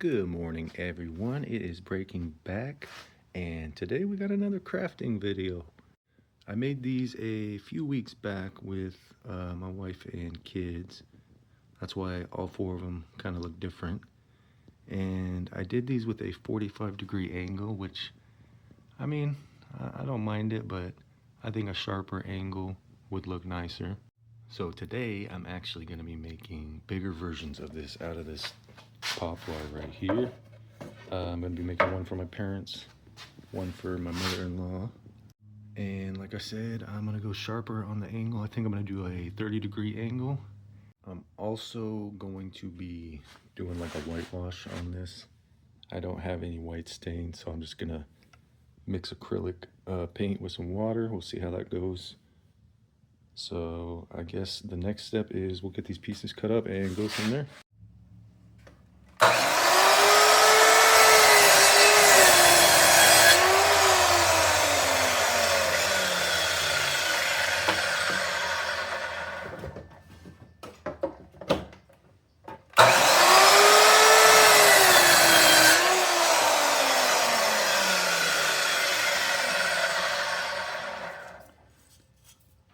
Good morning, everyone. It is Breaking Back, and today we got another crafting video. I made these a few weeks back with my wife and kids. That's why all four of them kind of look different. And I did these with a 45-degree angle, which, I mean, I don't mind it, but I think a sharper angle would look nicer. So today I'm actually going to be making bigger versions of this out of this poplar right here. I'm going to be making one for my parents, one for my mother-in-law. And like I said, I'm going to go sharper on the angle. I think I'm going to do a 30-degree angle. I'm also going to be doing like a whitewash on this. I don't have any white stain, so I'm just going to mix acrylic paint with some water. We'll see how that goes. So I guess the next step is we'll get these pieces cut up and go from there.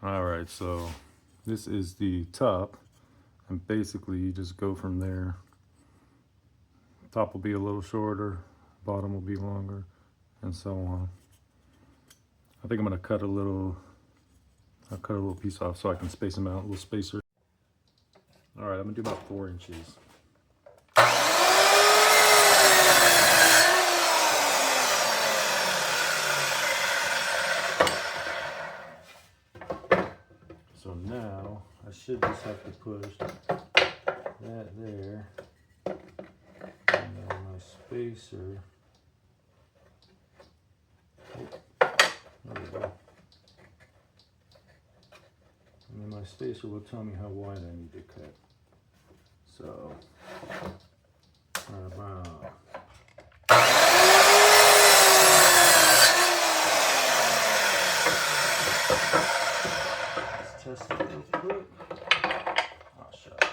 Alright, so this is the top, and basically you just go from there. Top will be a little shorter, bottom will be longer, and so on. I think I'm gonna cut a little piece off so I can space them out, a little spacer. Alright, I'm gonna do about 4 inches. So now I should just have to push that there, and then my spacer. There we go. And then my spacer will tell me how wide I need to cut. So, right about. Let's test it real quick. Oh, shucks.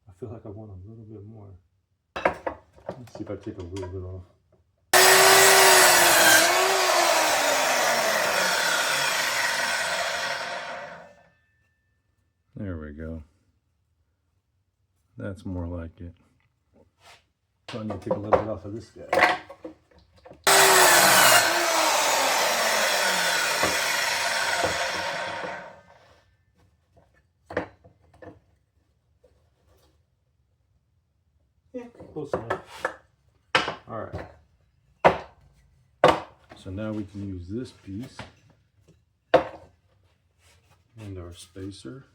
I feel like I want a little bit more. Let's see if I take a little bit off. There we go. That's more like it. So I'm going to take a little bit off of this guy. Yeah, close enough. Alright. So now we can use this piece and our spacer.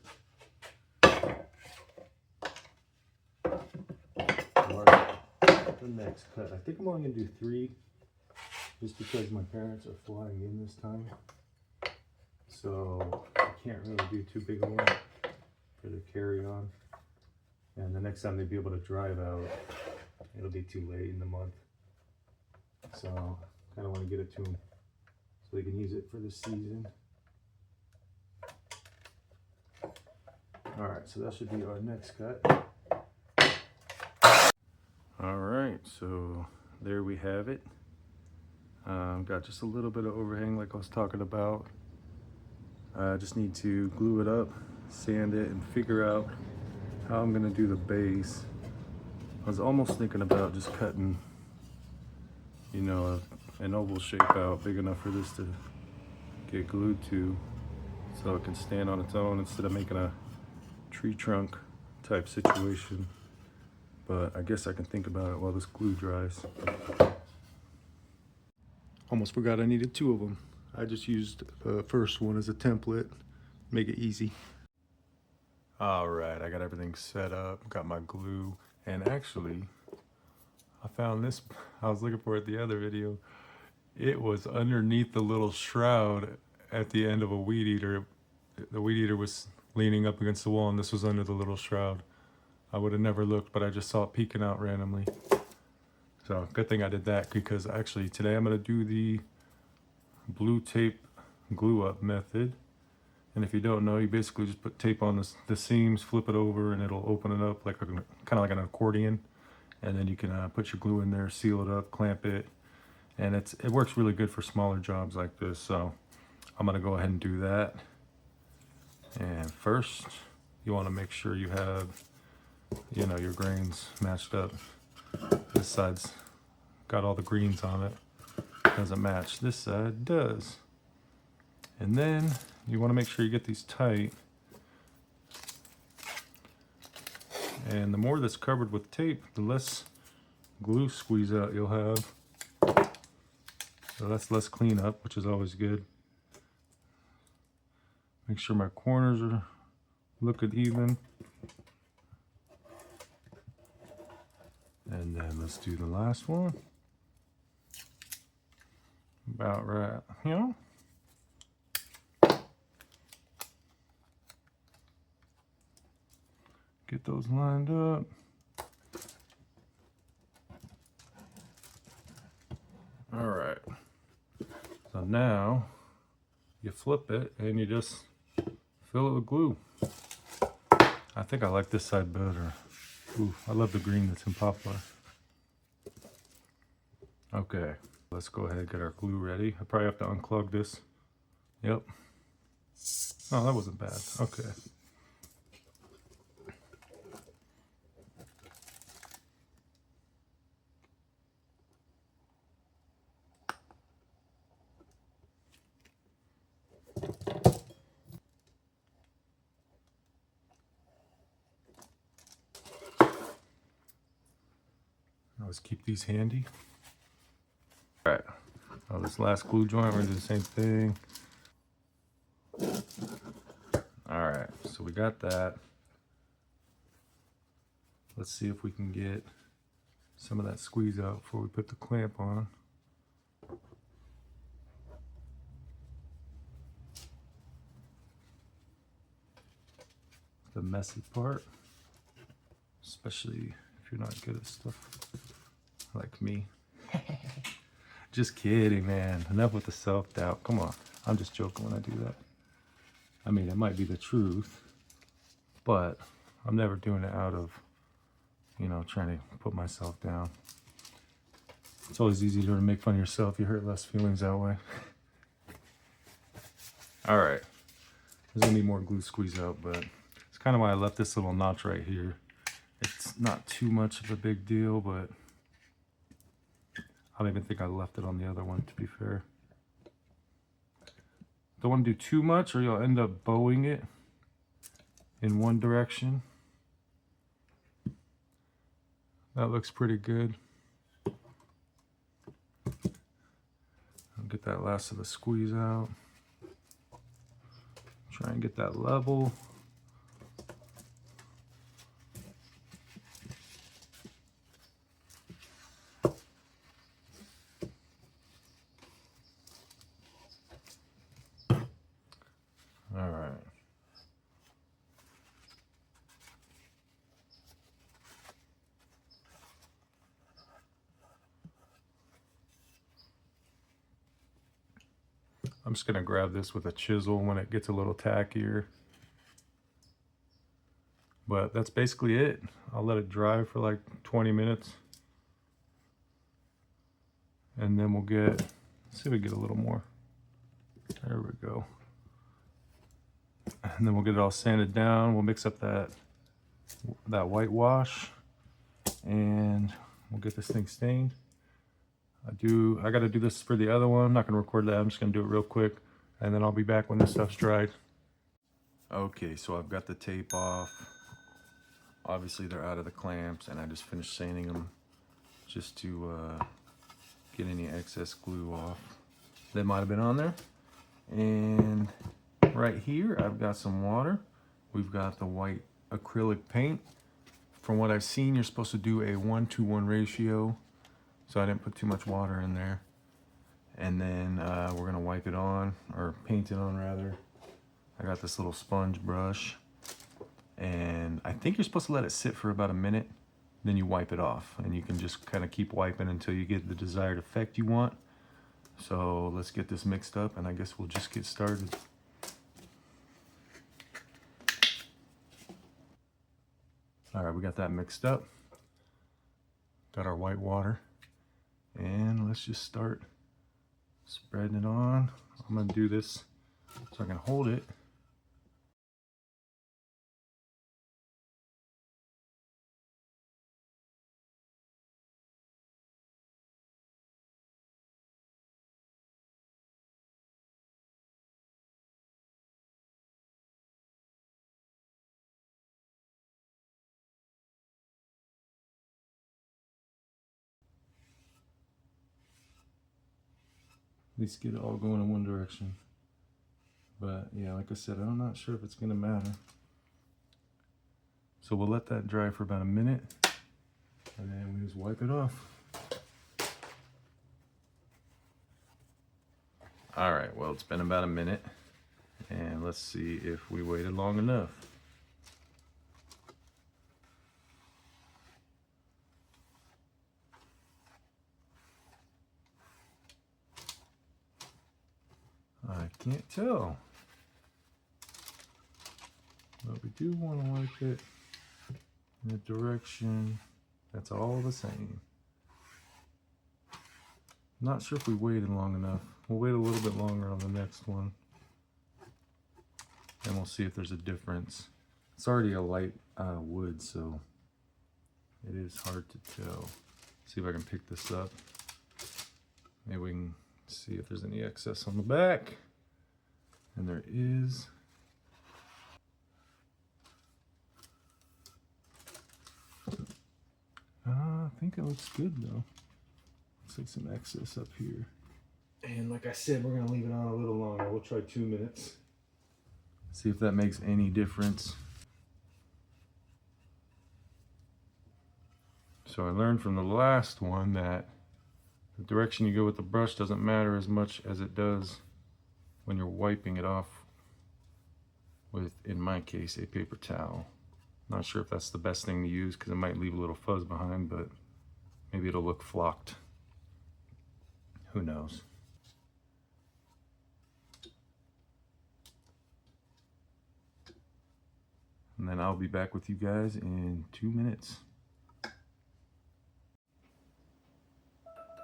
The next cut. I think I'm only going to do 3 just because my parents are flying in this time. So I can't really do too big a one for the carry-on. And the next time they'd be able to drive out, it'll be too late in the month. So I kind of want to get it to them so they can use it for the season. Alright, so that should be our next cut. Alright, so there we have it. Got just a little bit of overhang like I was talking about. I just need to glue it up, sand it, and figure out how I'm gonna do the base. I was almost thinking about just cutting, you know, an oval shape out big enough for this to get glued to so it can stand on its own instead of making a tree trunk type situation. But I guess I can think about it while this glue dries. Almost forgot I needed 2 of them. I just used the first one as a template, make it easy. All right, I got everything set up, got my glue, and actually, I found this, I was looking for it the other video. It was underneath the little shroud at the end of a weed eater. The weed eater was leaning up against the wall, and this was under the little shroud. I would have never looked, but I just saw it peeking out randomly. So good thing I did that, because actually today I'm gonna do the blue tape glue up method. And if you don't know, you basically just put tape on the seams, flip it over, and it'll open it up like kind of like an accordion. And then you can put your glue in there, seal it up, clamp it, and it works really good for smaller jobs like this. So I'm gonna go ahead and do that. And first, you want to make sure you have, you know, your grains matched up. This side's got all the greens on it. Doesn't match. This side does. And then you want to make sure you get these tight. And the more that's covered with tape, the less glue squeeze out you'll have. So that's less cleanup, which is always good. Make sure my corners are looking even. And then let's do the last one. About right, you know. Get those lined up. All right. So now you flip it and you just fill it with glue. I think I like this side better. Ooh, I love the green that's in poplar. Okay, let's go ahead and get our glue ready. I probably have to unclog this. Yep. Oh, that wasn't bad. Okay. Always keep these handy. All right. Oh, this last glue joint, we're gonna do the same thing. All right, so we got that. Let's see if we can get some of that squeeze out before we put the clamp on. The messy part, especially if you're not good at stuff like me. Just kidding, man. Enough with the self-doubt. Come on. I'm just joking when I do that. I mean, it might be the truth, but I'm never doing it out of, you know, trying to put myself down. It's always easier to make fun of yourself. You hurt less feelings that way. All right. There's gonna be more glue squeeze out, but it's kind of why I left this little notch right here. It's not too much of a big deal, but I don't even think I left it on the other one, to be fair. Don't want to do too much or you'll end up bowing it in one direction. That looks pretty good. I'll get that last of the squeeze out. Try and get that level. All right. I'm just gonna grab this with a chisel when it gets a little tackier. But that's basically it. I'll let it dry for like 20 minutes. And then we'll get, let's see if we get a little more. There we go. And then we'll get it all sanded down. We'll mix up that whitewash and we'll get this thing stained. I gotta do this for the other one. I'm not gonna record that. I'm just gonna do it real quick and then I'll be back when this stuff's dried. Okay, so I've got the tape off. Obviously they're out of the clamps and I just finished sanding them just to get any excess glue off that might have been on there. And right here I've got some water. We've got the white acrylic paint. From what I've seen, you're supposed to do a 1-to-1 ratio, so I didn't put too much water in there. And then we're gonna wipe it on, or paint it on rather. I got this little sponge brush, and I think you're supposed to let it sit for about a minute, then you wipe it off, and you can just kind of keep wiping until you get the desired effect you want. So let's get this mixed up and I guess we'll just get started. All right, we got that mixed up. Got our white water. And let's just start spreading it on. I'm gonna do this so I can hold it. At least get it all going in one direction. But yeah, like I said, I'm not sure if it's gonna matter. So we'll let that dry for about a minute and then we just wipe it off. All right, well, it's been about a minute and let's see if we waited long enough. I can't tell. But we do want to wipe it in a direction that's all the same. Not sure if we waited long enough. We'll wait a little bit longer on the next one. And we'll see if there's a difference. It's already a light wood, so it is hard to tell. See if I can pick this up. Maybe we can see if there's any excess on the back. And there is. I think it looks good though. Looks like some excess up here. And like I said, we're gonna leave it on a little longer. We'll try 2 minutes. See if that makes any difference. So I learned from the last one that the direction you go with the brush doesn't matter as much as it does when you're wiping it off with, in my case, a paper towel. Not sure if that's the best thing to use because it might leave a little fuzz behind, but maybe it'll look flocked. Who knows? And then I'll be back with you guys in 2 minutes.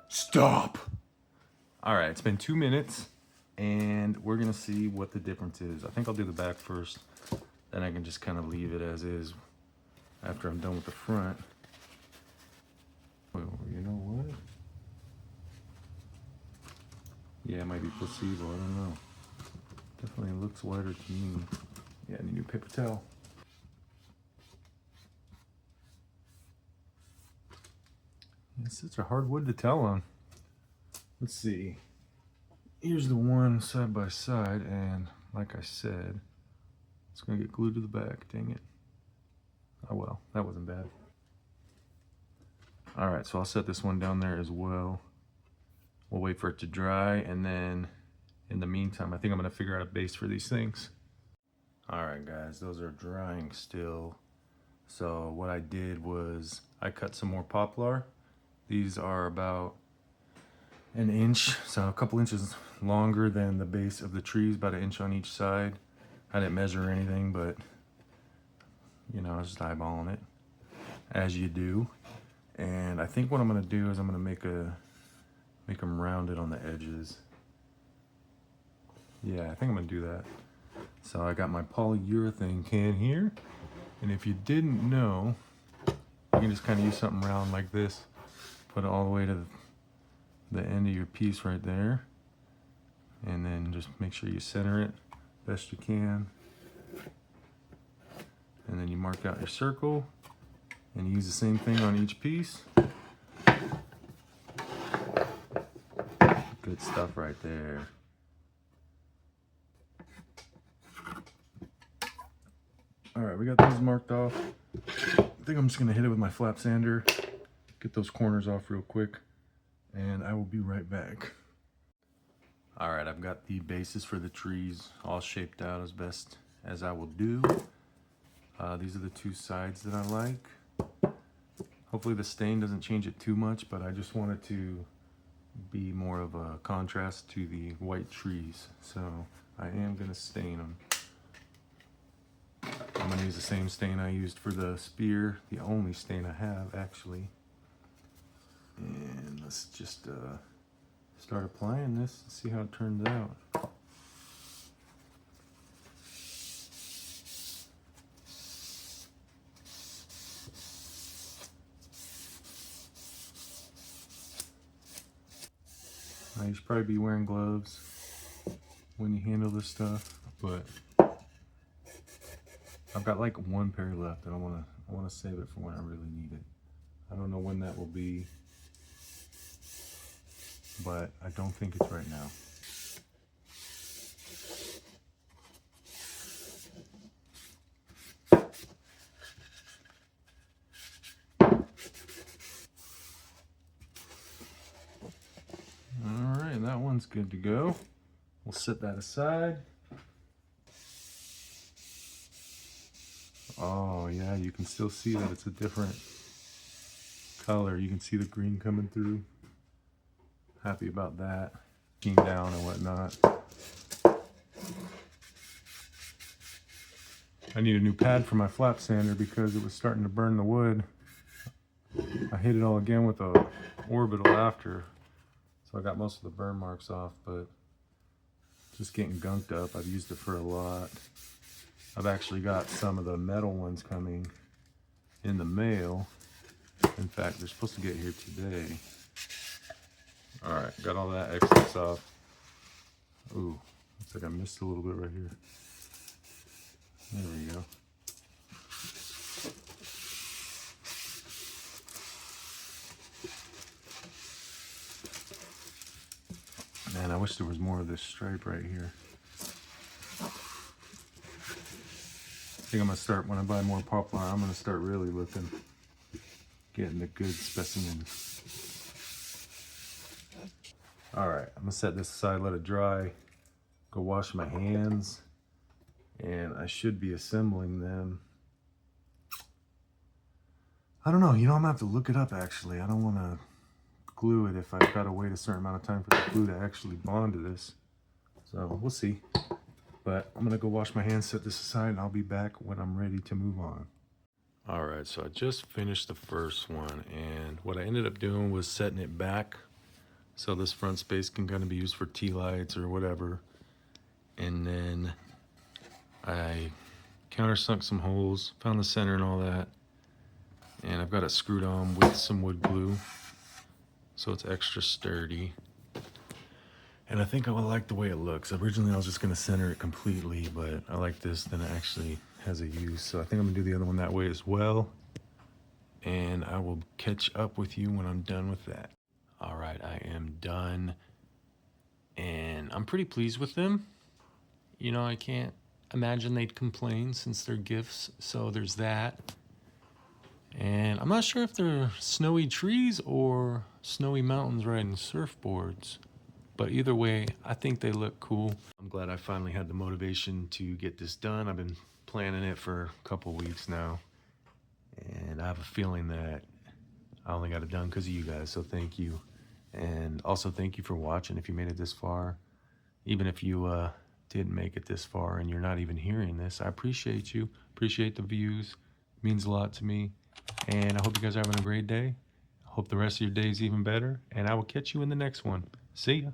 Stop! All right, it's been 2 minutes and we're gonna see what the difference is. I think I'll do the back first, then I can just kind of leave it as is after I'm done with the front. Well, you know what? Yeah, it might be placebo, I don't know. Definitely looks whiter to me. Yeah, I need a new paper towel. It's such a hard wood to tell on. Let's see. Here's the one side by side, and like I said, it's gonna get glued to the back, dang it. Oh well, that wasn't bad. All right, so I'll set this one down there as well. We'll wait for it to dry, and then in the meantime, I think I'm gonna figure out a base for these things. All right, guys, those are drying still. So what I did was I cut some more poplar. These are about an inch, so a couple inches longer than the base of the trees, about an inch on each side. I didn't measure anything, but you know, I was just eyeballing it, as you do. And I think what I'm gonna do is I'm gonna make them rounded on the edges. Yeah, I think I'm gonna do that. So I got my polyurethane can here, and if you didn't know, you can just kind of use something round like this, put it all the way to the end of your piece right there, and then just make sure you center it best you can, and then you mark out your circle and use the same thing on each piece. Good stuff right there. All right, we got those marked off. I think I'm just gonna hit it with my flap sander, get those corners off real quick, and I will be right back. All right, I've got the bases for the trees all shaped out as best as I will do. These are the two sides that I like. Hopefully the stain doesn't change it too much, but I just wanted to be more of a contrast to the white trees. So I am gonna stain them. I'm gonna use the same stain I used for the spear, the only stain I have actually. And let's just start applying this and see how it turns out. Now, you should probably be wearing gloves when you handle this stuff, but I've got like one pair left, and I wanna save it for when I really need it. I don't know when that will be, but I don't think it's right now. All right, that one's good to go. We'll set that aside. Oh yeah, you can still see that it's a different color. You can see the green coming through. Happy about that. Keen down and whatnot. I need a new pad for my flap sander because it was starting to burn the wood. I hit it all again with a orbital after, so I got most of the burn marks off, but just getting gunked up. I've used it for a lot. I've actually got some of the metal ones coming in the mail. In fact, they're supposed to get here today. All right, got all that excess off. Ooh, looks like I missed a little bit right here. There we go. Man, I wish there was more of this stripe right here. I think I'm gonna start, when I buy more poplar, I'm gonna start really looking, getting the good specimens. All right, I'm gonna set this aside, let it dry, go wash my hands, and I should be assembling them. I don't know, I'm gonna have to look it up actually. I don't wanna glue it if I've gotta wait a certain amount of time for the glue to actually bond to this. So we'll see. But I'm gonna go wash my hands, set this aside, and I'll be back when I'm ready to move on. All right, so I just finished the first one, and what I ended up doing was setting it back so this front space can kind of be used for tea lights or whatever. And then I countersunk some holes, found the center and all that, and I've got it screwed on with some wood glue so it's extra sturdy. And I think I would like the way it looks. Originally I was just gonna center it completely, but I like this, then it actually has a use. So I think I'm gonna do the other one that way as well. And I will catch up with you when I'm done with that. All right, I am done. And I'm pretty pleased with them. You know, I can't imagine they'd complain since they're gifts, so there's that. And I'm not sure if they're snowy trees or snowy mountains riding surfboards. But either way, I think they look cool. I'm glad I finally had the motivation to get this done. I've been planning it for a couple weeks now. And I have a feeling that I only got it done because of you guys, so thank you. And also thank you for watching if you made it this far. Even if you didn't make it this far and you're not even hearing this, I appreciate you. Appreciate the views. It means a lot to me. And I hope you guys are having a great day. I hope the rest of your day is even better. And I will catch you in the next one. See ya.